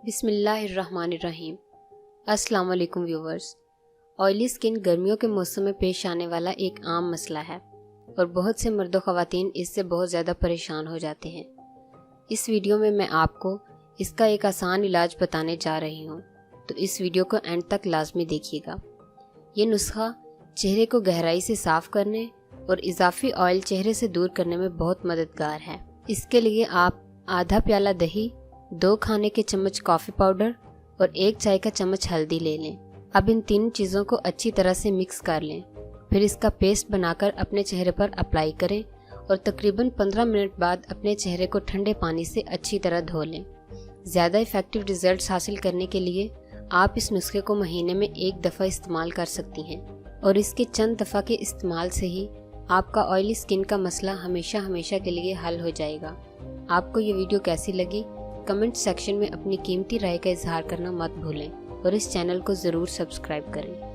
बिस्मिल्लाहिर्रहमानिर्रहीम। अस्सलाम वालेकुम व्यूवर्स। ऑयली स्किन गर्मियों के मौसम में पेश आने वाला एक आम मसला है और बहुत से मर्द व ख़वातीन इससे बहुत ज़्यादा परेशान हो जाते हैं। इस वीडियो में मैं आपको इसका एक आसान इलाज बताने जा रही हूँ, तो इस वीडियो को एंड तक लाजमी देखिएगा। ये नुस्खा चेहरे को गहराई से साफ़ करने और इजाफी ऑयल चेहरे से दूर करने में बहुत मददगार है। इसके लिए आप आधा प्याला दही, 2 खाने के चम्मच कॉफ़ी पाउडर और 1 चाय का चम्मच हल्दी ले लें। अब इन 3 चीज़ों को अच्छी तरह से मिक्स कर लें। फिर इसका पेस्ट बनाकर अपने चेहरे पर अप्लाई करें और तकरीबन 15 मिनट बाद अपने चेहरे को ठंडे पानी से अच्छी तरह धो लें। ज़्यादा इफ़ेक्टिव रिजल्ट्स हासिल करने के लिए आप इस नुस्खे को महीने में 1 दफ़ा इस्तेमाल कर सकती हैं और इसके चंद दफ़ा के इस्तेमाल से ही आपका ऑयली स्किन का मसला हमेशा के लिए हल हो जाएगा। आपको ये वीडियो कैसी लगी कमेंट सेक्शन में अपनी कीमती राय का इजहार करना मत भूलें और इस चैनल को ज़रूर सब्सक्राइब करें।